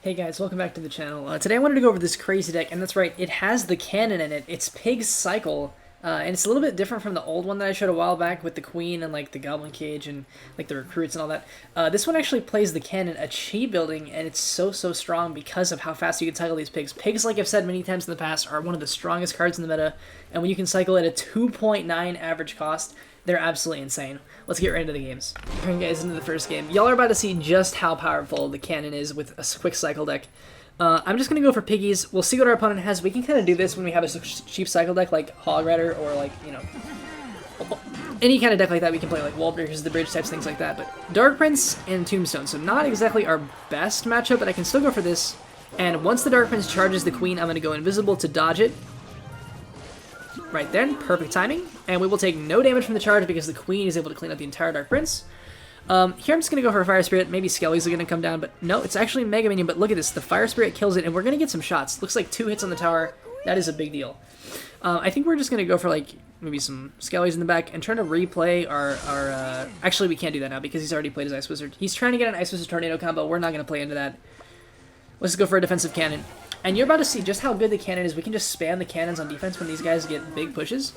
Hey guys, welcome back to the channel. Today I wanted to go over this crazy deck, and that's right, it has the cannon in it. It's Pig's Cycle, and it's a little bit different from the old one that I showed a while back with the queen and like the goblin cage and like the recruits and all that. This one actually plays the cannon, a chi building, and it's so strong because of how fast you can cycle these pigs. Pigs, like I've said many times in the past, are one of the strongest cards in the meta, and when you can cycle at a 2.9 average cost, they're absolutely insane. Let's get right into the games. Alright guys, into the first game. Y'all are about to see just how powerful the cannon is with a quick cycle deck. I'm just going to go for piggies. We'll see what our opponent has. We can kind of do this when we have a cheap cycle deck like Hog Rider or like, you know, any kind of deck like that we can play, like Wall Breakers, the Bridge types, things like that. But Dark Prince and Tombstone, so not exactly our best matchup, but I can still go for this. And once the Dark Prince charges the queen, I'm going to go invisible to dodge it. Right then, perfect timing, and we will take no damage from the charge because the queen is able to clean up the entire Dark Prince. Here I'm just going to go for a Fire Spirit. Maybe Skellies are going to come down, but no, it's actually Mega Minion. But look at this, the Fire Spirit kills it, and we're going to get some shots. Looks like 2 hits on the tower. That is a big deal. I think we're just going to go for like maybe some Skellies in the back and try to replay our actually, we can't do that now because he's already played his Ice Wizard. He's trying to get an Ice Wizard Tornado combo. We're not going to play into that. Let's go for a defensive cannon. And you're about to see just how good the cannon is. We can just spam the cannons on defense when these guys get big pushes.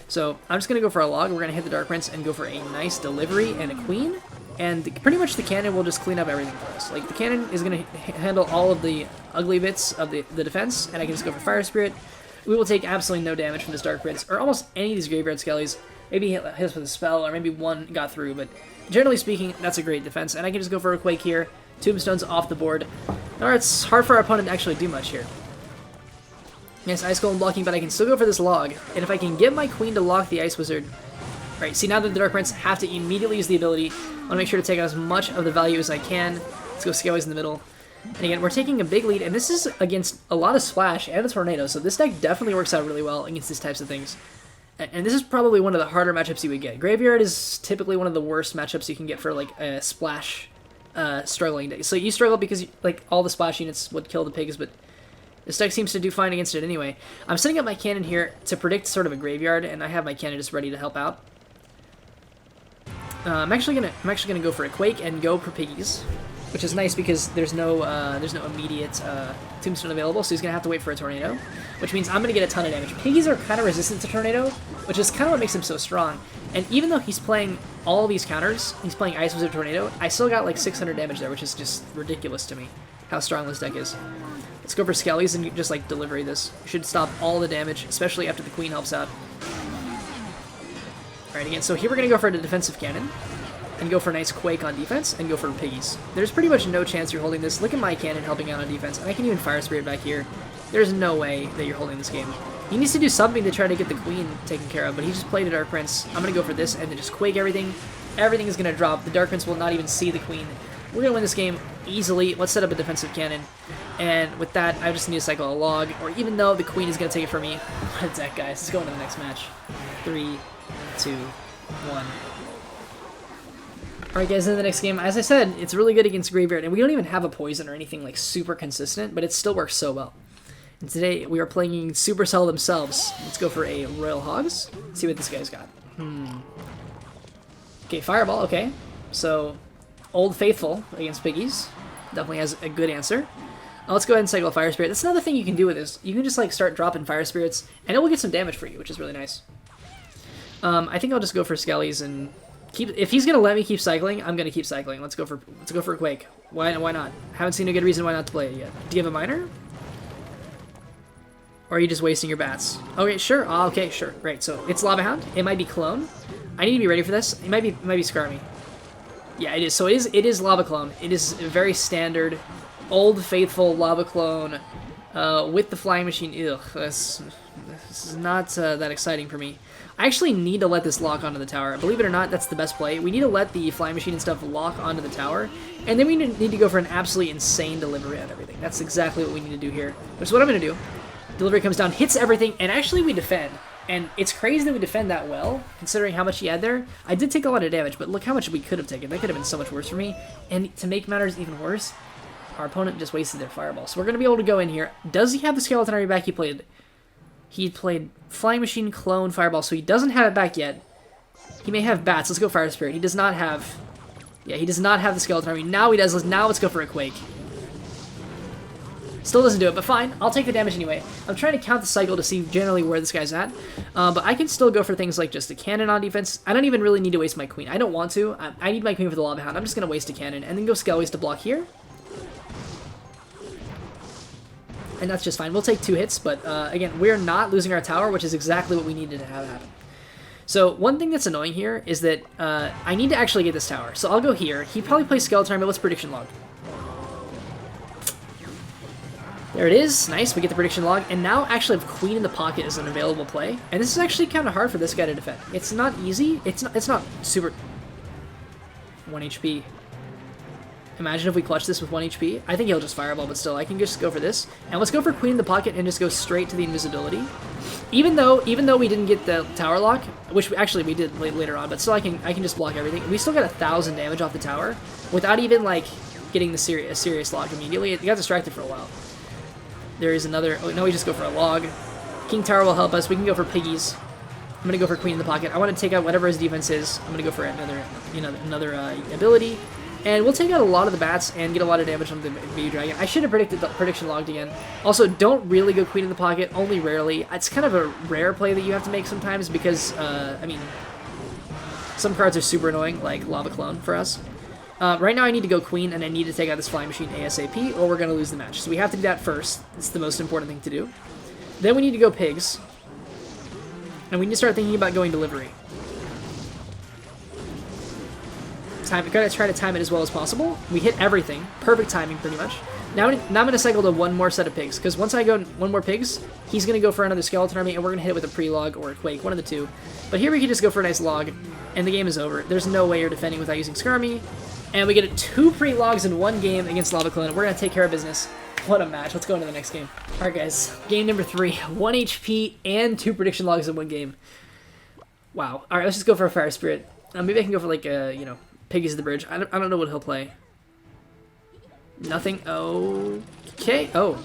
So I'm just going to go for a log. We're going to hit the Dark Prince and go for a nice delivery and a queen. And pretty much the cannon will just clean up everything for us. Like, the cannon is going to handle all of the ugly bits of the defense, and I can just go for Fire Spirit. We will take absolutely no damage from this Dark Prince, or almost any of these Graveyard Skellies. Maybe hit us with a spell, or maybe one got through, but generally speaking, that's a great defense. And I can just go for a Quake here. Tombstone's off the board. Alright, it's hard for our opponent to actually do much here. Yes, Ice Golem blocking, but I can still go for this log. And if I can get my queen to lock the Ice Wizard... Right, see, now that the Dark Prince have to immediately use the ability, I want to make sure to take out as much of the value as I can. Let's go Skellies in the middle. And again, we're taking a big lead, and this is against a lot of Splash and a Tornado, so this deck definitely works out really well against these types of things. And this is probably one of the harder matchups you would get. Graveyard is typically one of the worst matchups you can get for, like, a Splash struggling deck. So you struggle because, like, all the Splash units would kill the pigs, but this deck seems to do fine against it anyway. I'm setting up my cannon here to predict sort of a graveyard, and I have my cannon just ready to help out. I'm actually gonna go for a Quake and go for piggies, which is nice because there's no immediate Tombstone available, so he's gonna have to wait for a Tornado, which means I'm gonna get a ton of damage. Piggies are kind of resistant to Tornado, which is kind of what makes him so strong. And even though he's playing all these counters, he's playing Ice Wizard Tornado, I still got like 600 damage there, which is just ridiculous to me, how strong this deck is. Let's go for Skellies and just like delivery this. Should stop all the damage, especially after the queen helps out. Alright, again, so here we're going to go for the defensive cannon, and go for a nice Quake on defense, and go for piggies. There's pretty much no chance you're holding this. Look at my cannon helping out on defense, and I can even Fire Spirit back here. There's no way that you're holding this game. He needs to do something to try to get the queen taken care of, but he just played a Dark Prince. I'm going to go for this, and then just Quake everything. Everything is going to drop. The Dark Prince will not even see the queen. We're going to win this game easily. Let's set up a defensive cannon. And with that, I just need to cycle a log, or even though the queen is going to take it from me. What a deck, guys. Let's go into the next match. 3, 2, 1. Alright guys, in the next game, as I said, it's really good against Graveyard, and we don't even have a poison or anything like super consistent, but it still works so well. And today, we are playing Supercell themselves. Let's go for a Royal Hogs. See what this guy's got. Okay, Fireball, okay. So, Old Faithful against Piggies. Definitely has a good answer. Let's go ahead and cycle Fire Spirit. That's another thing you can do with this. You can just like start dropping Fire Spirits, and it will get some damage for you, which is really nice. I think I'll just go for Skellies and keep. If he's gonna let me keep cycling, I'm gonna keep cycling. Let's go for a Quake. Why not? Haven't seen a good reason why not to play it yet. Do you have a Miner? Or are you just wasting your bats? Okay, sure. Okay, sure. Great. So it's Lava Hound. It might be Clone. I need to be ready for this. It might be Skarmy. Yeah, it is. So it is Lava Clone. It is a very standard, Old Faithful Lava Clone with the Flying Machine. Ugh, this is not that exciting for me. I actually need to let this lock onto the tower. Believe it or not, that's the best play. We need to let the Flying Machine and stuff lock onto the tower, and then we need to go for an absolutely insane delivery on everything. That's exactly what we need to do here, which is what I'm going to do. Delivery comes down, hits everything, and actually we defend. And it's crazy that we defend that well, considering how much he had there. I did take a lot of damage, but look how much we could have taken. That could have been so much worse for me. And to make matters even worse, our opponent just wasted their Fireball. So we're going to be able to go in here. Does he have the Skeleton Army back? He played Flying Machine, Clone, Fireball, so he doesn't have it back yet. He may have Bats. Let's go Fire Spirit. He does not have... Yeah, he does not have the Skeleton Army. Now he does. Now let's go for a Quake. Still doesn't do it, but fine. I'll take the damage anyway. I'm trying to count the cycle to see generally where this guy's at. But I can still go for things like just a cannon on defense. I don't even really need to waste my queen. I don't want to. I need my queen for the Lava Hound. I'm just going to waste a cannon and then go Skellies to block here. And that's just fine. We'll take 2 hits, but again, we're not losing our tower, which is exactly what we needed to have happen. So one thing that's annoying here is that I need to actually get this tower. So I'll go here. He probably plays Skeleton, but let's prediction log. There it is. Nice. We get the prediction log. And now actually have Queen in the pocket as an available play. And this is actually kind of hard for this guy to defend. It's not easy. It's not super... 1 HP. Imagine if we clutch this with 1 HP. I think he'll just Fireball, but still, I can just go for this. And let's go for Queen in the pocket and just go straight to the invisibility. Even though we didn't get the tower lock, which actually we did later on, but still I can just block everything. We still got 1,000 damage off the tower without even like getting the serious lock immediately. It got distracted for a while. There is another... Oh, no, we just go for a log. King Tower will help us. We can go for piggies. I'm going to go for Queen in the pocket. I want to take out whatever his defense is. I'm going to go for another ability. And we'll take out a lot of the bats and get a lot of damage on the Baby Dragon. I should have predicted the prediction logged again. Also, don't really go Queen in the pocket, only rarely. It's kind of a rare play that you have to make sometimes because, I mean, some cards are super annoying, like Lava Clone for us. Right now I need to go Queen, and I need to take out this Flying Machine ASAP, or we're going to lose the match. So we have to do that first. It's the most important thing to do. Then we need to go Pigs. And we need to start thinking about going Delivery. We've got to try to time it as well as possible. We hit everything. Perfect timing, pretty much. Now I'm going to cycle to 1 more set of Pigs, because once I go 1 more Pigs, he's going to go for another Skeleton Army, and we're going to hit it with a pre-log or a Quake, one of the 2. But here we can just go for a nice log, and the game is over. There's no way you're defending without using Skirmy. And we get 2 pre-logs in 1 game against Lava Clone. We're going to take care of business. What a match. Let's go into the next game. Alright guys, game number 3. 1 HP and 2 prediction logs in 1 game. Wow. Alright, let's just go for a Fire Spirit. Maybe I can go for like, Piggies at the Bridge. I don't know what he'll play. Nothing. Okay. Oh.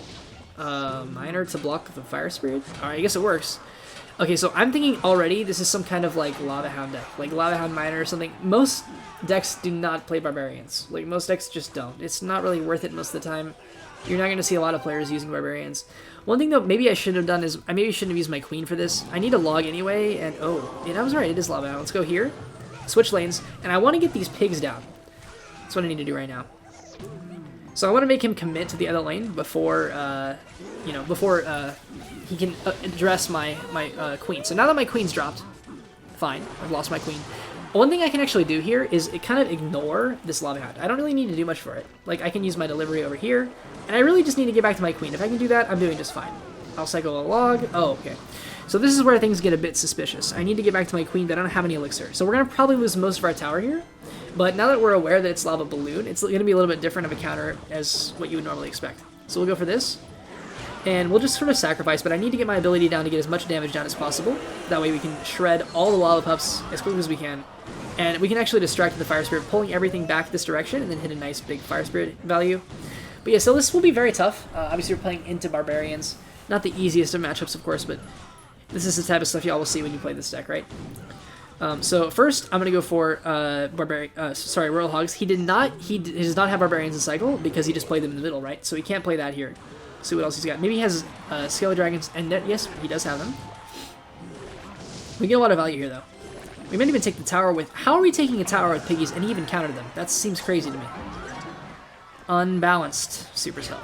Miner to block the Fire Spirit? Alright, I guess it works. Okay, so I'm thinking already this is some kind of like Lava Hound deck. Like Lava Hound Miner or something. Most decks do not play Barbarians. Like most decks just don't. It's not really worth it most of the time. You're not going to see a lot of players using Barbarians. One thing though maybe I should have done is I maybe shouldn't have used my Queen for this. I need a log anyway, and yeah, I was right, it is Lava Hound. Let's go here. Switch lanes, and I want to get these pigs down. That's what I need to do right now. So I want to make him commit to the other lane before, he can address my queen. So now that my queen's dropped, fine, I've lost my queen. One thing I can actually do here is kind of ignore this Lava Hound. I don't really need to do much for it. Like, I can use my delivery over here, and I really just need to get back to my queen. If I can do that, I'm doing just fine. I'll cycle a log. Oh, okay. So this is where things get a bit suspicious. I need to get back to my queen, but I don't have any elixir. So we're going to probably lose most of our tower here. But now that we're aware that it's Lava Balloon, it's going to be a little bit different of a counter as what you would normally expect. So we'll go for this. And we'll just sort of sacrifice, but I need to get my ability down to get as much damage down as possible. That way we can shred all the Lava Pups as quickly as we can. And we can actually distract the Fire Spirit, pulling everything back this direction, and then hit a nice big Fire Spirit value. But yeah, so this will be very tough. Obviously we're playing into Barbarians. Not the easiest of matchups, of course, but this is the type of stuff y'all will see when you play this deck, right? So first, I'm going to go for Royal Hogs. He does not have Barbarians in cycle because he just played them in the middle, right? So he can't play that here. See what else he's got. Maybe he has Scaly Dragons, and yes, he does have them. We get a lot of value here, though. We might even take the tower with... How are we taking a tower with Piggies and he even countered them? That seems crazy to me. Unbalanced Supercell.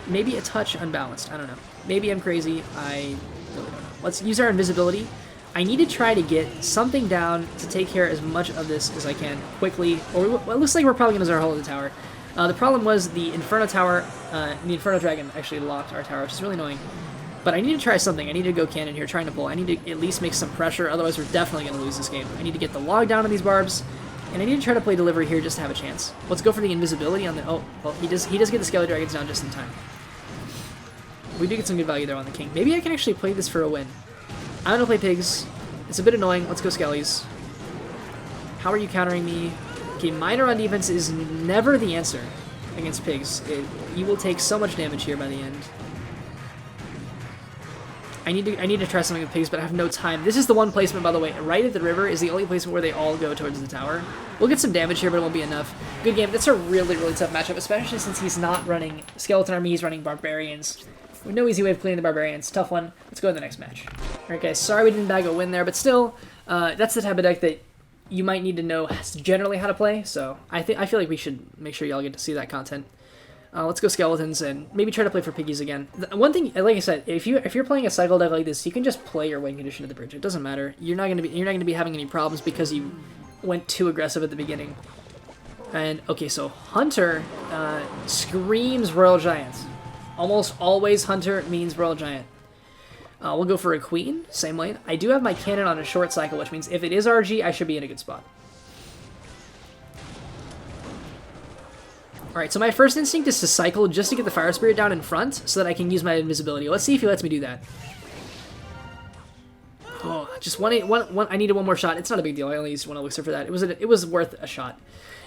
Maybe a touch unbalanced. I don't know. Maybe I'm crazy. I really don't know. Let's use our invisibility. I need to try to get something down to take care of as much of this as I can quickly. Or well, it looks like we're probably going to lose our whole of the tower. The problem was the Inferno Tower, the Inferno Dragon actually locked our tower, which is really annoying. But I need to try something. I need to go cannon here, trying to pull. I need to at least make some pressure, otherwise we're definitely going to lose this game. I need to get the log down on these barbs, and I need to try to play delivery here just to have a chance. Let's go for the invisibility on the... Oh, well, he does get the Scaly Dragons down just in time. We do get some good value there on the king. Maybe I can actually play this for a win. I'm going to play Pigs. It's a bit annoying. Let's go Skellies. How are you countering me? Okay, Miner on defense is never the answer against Pigs. You will take so much damage here by the end. I need to try something with pigs, but I have no time. This is the one placement, by the way, right at the river is the only placement where they all go towards the tower. We'll get some damage here, but it won't be enough. Good game. That's a really, really tough matchup, especially since he's not running Skeleton Army, he's running Barbarians. With no easy way of clearing the Barbarians. Tough one. Let's go to the next match. Alright guys, sorry we didn't bag a win there, but still, that's the type of deck that you might need to know generally how to play, so I feel like we should make sure y'all get to see that content. Let's go Skeletons and maybe try to play for Piggies again. One thing, like I said, if you're playing a cycle deck like this, you can just play your win condition at the bridge. It doesn't matter. You're not gonna be having any problems because you went too aggressive at the beginning. And okay, so Hunter screams Royal Giant. Almost always Hunter means Royal Giant. We'll go for a Queen, same lane. I do have my cannon on a short cycle, which means if it is RG, I should be in a good spot. Alright, so my first instinct is to cycle just to get the Fire Spirit down in front so that I can use my invisibility. Let's see if he lets me do that. Oh, just one. I needed one more shot. It's not a big deal. I only used one elixir for that. It was worth a shot.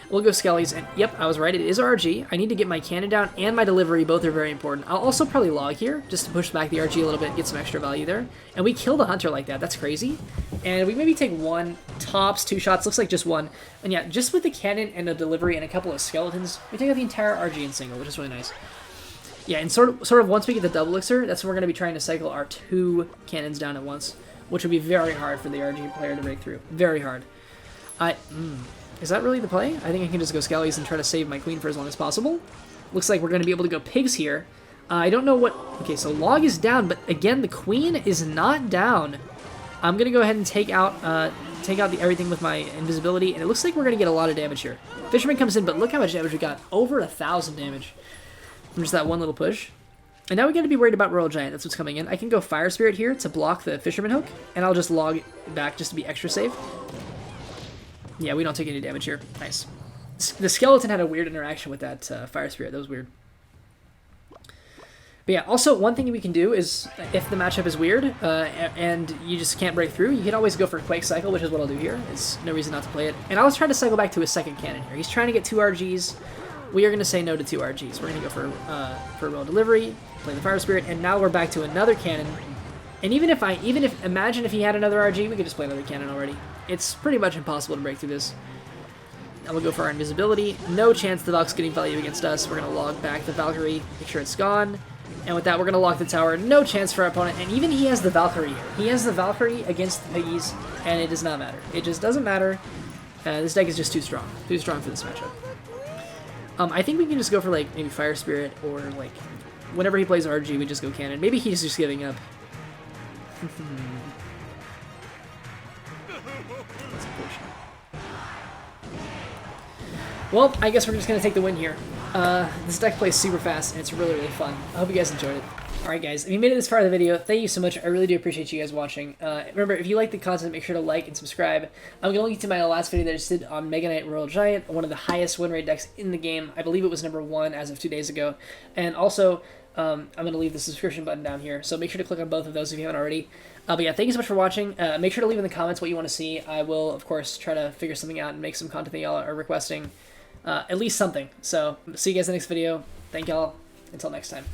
We'll go Skellies, and yep, I was right. It is RG. I need to get my cannon down and my delivery. Both are very important. I'll also probably log here just to push back the RG a little bit, get some extra value there. And we kill the Hunter like that. That's crazy. And we maybe take one, tops, 2 shots. Looks like just one. And yeah, just with the cannon and the delivery and a couple of skeletons, we take out the entire RG in single, which is really nice. Yeah, and sort of once we get the double elixir, that's when we're going to be trying to cycle our 2 cannons down at once, which would be very hard for the RG player to break through. Very hard. Is that really the play? I think I can just go Skellies and try to save my queen for as long as possible. Looks like we're going to be able to go pigs here. I don't know what... Okay, so log is down, but again, the queen is not down. I'm going to go ahead and take out everything with my invisibility, and it looks like we're going to get a lot of damage here. Fisherman comes in, but look how much damage we got. Over 1,000 damage from just that one little push. And now we got to be worried about Royal Giant. That's what's coming in. I can go Fire Spirit here to block the Fisherman hook, and I'll just log back just to be extra safe. Yeah, we don't take any damage here. Nice. The skeleton had a weird interaction with that Fire Spirit. That was weird. But yeah, also one thing we can do is, if the matchup is weird and you just can't break through, you can always go for a Quake Cycle, which is what I'll do here. There's no reason not to play it. And I was trying to cycle back to his second cannon here. He's trying to get 2 RGs. We are going to say no to 2 RGs. We're going to go for Royal Delivery, play the Fire Spirit, and now we're back to another cannon. And imagine if he had another RG, we could just play another cannon already. It's pretty much impossible to break through this. Now we'll go for our invisibility. No chance the Valk's getting value against us. We're going to log back the Valkyrie, make sure it's gone. And with that, we're going to lock the tower. No chance for our opponent. And even he has the Valkyrie here. He has the Valkyrie against the Piggies, and it does not matter. It just doesn't matter. This deck is just too strong. Too strong for this matchup. I think we can just go for, like, maybe Fire Spirit, or, like, whenever he plays RG, we just go cannon. Maybe he's just giving up. Well, I guess we're just going to take the win here. This deck plays super fast, and it's really, really fun. I hope you guys enjoyed it. Alright guys, if you made it this far in the video, thank you so much. I really do appreciate you guys watching. Remember, if you like the content, make sure to like and subscribe. I'm going to link to my last video that I just did on Mega Knight Royal Giant, one of the highest win rate decks in the game. I believe it was #1 as of 2 days ago. And also, I'm going to leave the subscription button down here, so make sure to click on both of those if you haven't already. But yeah, thank you so much for watching. Make sure to leave in the comments what you want to see. I will, of course, try to figure something out and make some content that y'all are requesting. At least something. So, see you guys in the next video. Thank y'all. Until next time.